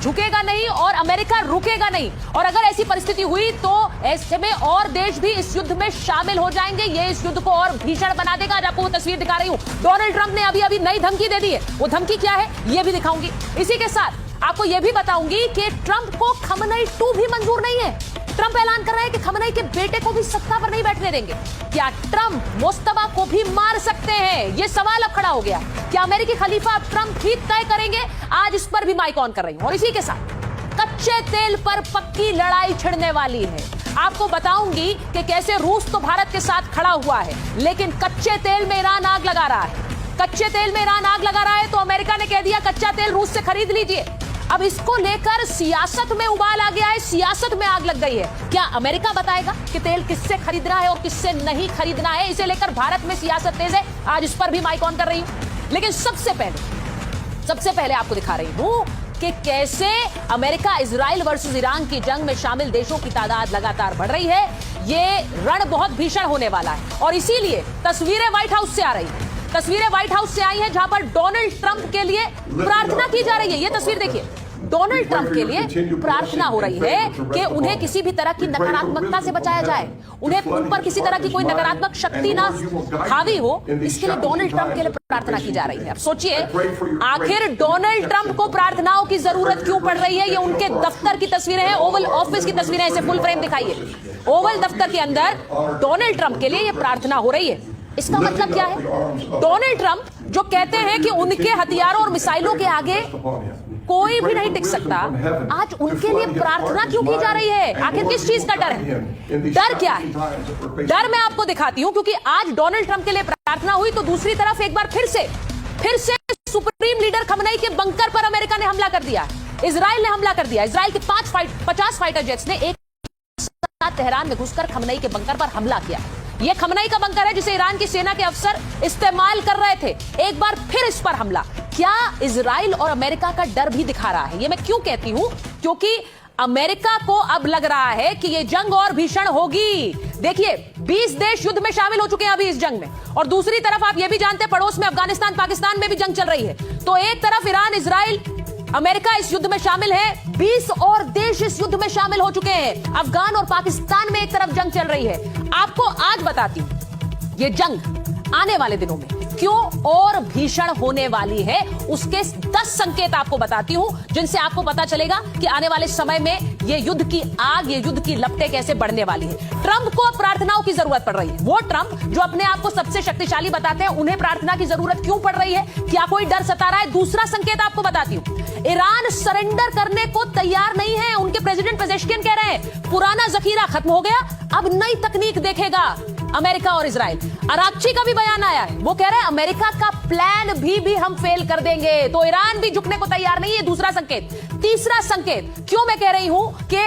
झुकेगा नहीं और अमेरिका रुकेगा नहीं। और अगर ऐसी परिस्थिति हुई तो ऐसे में और देश भी इस युद्ध में शामिल हो जाएंगे। ये इस युद्ध को और भीषण बना देगा। आज आपको वो तस्वीर दिखा रही हूं। डोनाल्ड ट्रंप ने अभी अभी नई धमकी दे दी है। वो धमकी क्या है ये भी दिखाऊंगी। इसी के साथ आपको यह भी बताऊंगी कि ट्रंप को खमनई 2 भी मंजूर नहीं है। ट्रंप ऐलान कर रहे हैं कि खमनई के बेटे को भी सत्ता पर नहीं बैठने देंगे। क्या ट्रंप मुस्तफा को भी मार सकते हैं? यह सवाल अब खड़ा हो गया। क्या अमेरिकी खलीफा अब ट्रंप ही तय करेंगे? आज इस पर भी माइक ऑन कर रही हूं। और इसी के साथ कच्चे तेल पर पक्की लड़ाई छिड़ने वाली है। आपको बताऊंगी कि कैसे रूस तो भारत के साथ खड़ा हुआ है, लेकिन कच्चे तेल में ईरान आग लगा रहा है। कच्चे तेल में ईरान आग लगा रहा है तो अमेरिका ने कह दिया कच्चा तेल रूस से खरीद लीजिए। अब इसको लेकर सियासत में उबाल आ गया है, सियासत में आग लग गई है। क्या अमेरिका बताएगा कि तेल किससे खरीदना है और किससे नहीं खरीदना है? इसे लेकर भारत में सियासत तेज है। आज इस पर भी माइक ऑन कर रही हूं। लेकिन सबसे पहले आपको दिखा रही हूं कि कैसे अमेरिका इजराइल वर्सेस ईरान की जंग में शामिल देशों की तादाद लगातार बढ़ रही है। ये रण बहुत भीषण होने वाला है और इसीलिए तस्वीरें व्हाइट हाउस से आ रही है। तस्वीरें व्हाइट हाउस से आई हैं जहां पर डोनाल्ड ट्रंप के लिए प्रार्थना की जा रही है। ये तस्वीर देखिए, डोनाल्ड ट्रंप के लिए प्रार्थना हो रही है कि उन्हें किसी भी तरह की नकारात्मकता से बचाया जाए, उन्हें उन पर किसी तरह की कोई नकारात्मक शक्ति ना हावी हो। इसके लिए डोनाल्ड ट्रंप के लिए प्रार्थना की जा रही है। अब सोचिए, आखिर डोनाल्ड ट्रंप को प्रार्थनाओं की जरूरत क्यों पड़ रही है? ये उनके दफ्तर की तस्वीरें हैं, ओवल ऑफिस की तस्वीरें। इसे फुल फ्रेम दिखाइए। ओवल दफ्तर के अंदर डोनाल्ड ट्रंप के लिए ये प्रार्थना हो रही है। इसका मतलब क्या है? डोनाल्ड ट्रंप जो कहते हैं कि उनके हथियारों और मिसाइलों के आगे कोई भी नहीं टिक सकता, आज उनके लिए प्रार्थना क्यों की जा रही है? आखिर किस चीज का डर है? डर क्या है? डर मैं आपको दिखाती हूं, क्योंकि आज डोनाल्ड ट्रंप के लिए प्रार्थना हुई तो दूसरी तरफ एक बार फिर से सुप्रीम लीडर खमनई के बंकर पर अमेरिका ने हमला कर दिया। इजराइल ने हमला कर दिया। इजराइल के 50 फाइटर जेट्स ने एक साथ तेहरान में घुसकर खमनई के बंकर पर हमला किया। यह खमनई का बंकर है जिसे ईरान की सेना के अफसर इस्तेमाल कर रहे थे। एक बार फिर इस पर हमला। क्या इजराइल और अमेरिका का डर भी दिखा रहा है? यह मैं क्यों कहती हूं? क्योंकि अमेरिका को अब लग रहा है कि यह जंग और भीषण होगी। देखिए, 20 देश युद्ध में शामिल हो चुके हैं अभी इस जंग में, और दूसरी तरफ आप यह भी जानते हैं पड़ोस में अफगानिस्तान पाकिस्तान में भी जंग चल रही है। तो एक तरफ ईरान, इजराइल, अमेरिका इस युद्ध में शामिल है, 20 और देश इस युद्ध में शामिल हो चुके हैं। अफगान और पाकिस्तान में एक तरफ जंग चल रही है। आपको आज बताती हूं ये जंग आने वाले दिनों में क्यों और भीषण होने वाली है। उसके 10 संकेत आपको बताती हूं जिनसे आपको पता चलेगा कि आने वाले समय में ये युद्ध की आग, ये युद्ध की लपटें कैसे बढ़ने वाली है। ट्रंप को अब प्रार्थनाओं की जरूरत पड़ रही है। वो ट्रंप जो अपने आप को सबसे शक्तिशाली बताते हैं, उन्हें प्रार्थना की जरूरत क्यों पड़ रही है? क्या कोई डर सता रहा है? दूसरा संकेत आपको बताती हूं, ईरान सरेंडर करने को तैयार नहीं है। उनके प्रेसिडेंट पेजेश्किन कह रहे हैं पुराना जखीरा खत्म हो गया, अब नई तकनीक देखेगा अमेरिका और इजराइल। अराक्ची का भी बयान आया है, वो कह रहे हैं अमेरिका का प्लान भी हम फेल कर देंगे। तो ईरान भी झुकने को तैयार नहीं है। दूसरा संकेत। तीसरा संकेत क्यों मैं कह रही हूं कि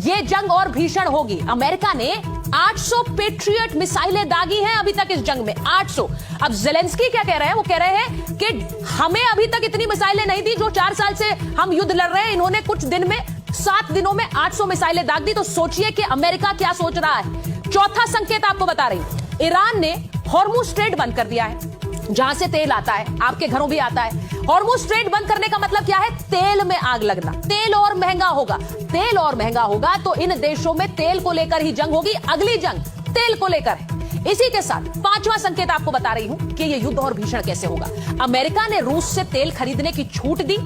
यह जंग और भीषण होगी। अमेरिका ने 800 पेट्रियट मिसाइलें दागी हैं अभी तक इस जंग में, 800। अब जेलेंस्की क्या कह रहे हैं? वो कह रहे हैं कि हमें अभी तक इतनी मिसाइलें नहीं दी जो 4 साल से हम युद्ध लड़ रहे हैं। इन्होंने कुछ दिन में, 7 दिनों में 800 मिसाइलें दाग दी। तो सोचिए कि अमेरिका क्या सोच रहा है। चौथा संकेत आपको बता रही हूं, ईरान ने हॉर्मुज स्ट्रेट बंद कर दिया है, जहां से तेल आता है, आपके घरों भी आता है। हॉर्मुज स्ट्रेट बंद करने का मतलब क्या है? तेल में आग लगना। तेल और महंगा होगा। तेल और महंगा होगा तो इन देशों में तेल को लेकर ही जंग होगी। अगली जंग तेल को लेकर है। इसी के साथ 5वां संकेत आपको बता रही हूं कि यह युद्ध और भीषण कैसे होगा। अमेरिका ने रूस से तेल खरीदने की छूट दी।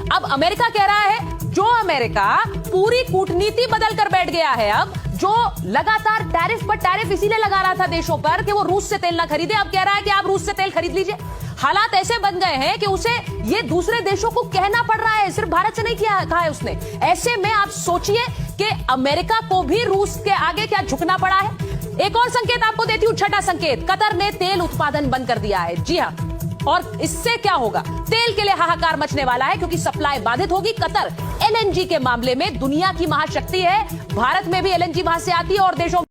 अब अमेरिका कह रहा है, जो अमेरिका पूरी कूटनीति बदल कर बैठ गया है, अब जो लगातार टैरिफ पर टैरिफ इसीलिए लगा रहा था देशों पर कि वो रूस से तेल ना खरीदे, अब कह रहा है कि आप रूस से तेल खरीद लीजिए। हालात ऐसे बन गए हैं कि उसे ये दूसरे देशों को कहना पड़ रहा है, सिर्फ भारत से नहीं कहा है उसने। ऐसे में आप सोचिए कि अमेरिका को भी रूस के आगे क्या झुकना पड़ा है। एक और संकेत आपको देती हूं, छठा संकेत, कतर ने तेल उत्पादन बंद कर दिया है। जी हां, और इससे क्या होगा? तेल के लिए हाहाकार मचने वाला है, क्योंकि सप्लाई बाधित होगी। कतर एलएनजी के मामले में दुनिया की महाशक्ति है। भारत में भी एलएनजी वहां से आती है और देशों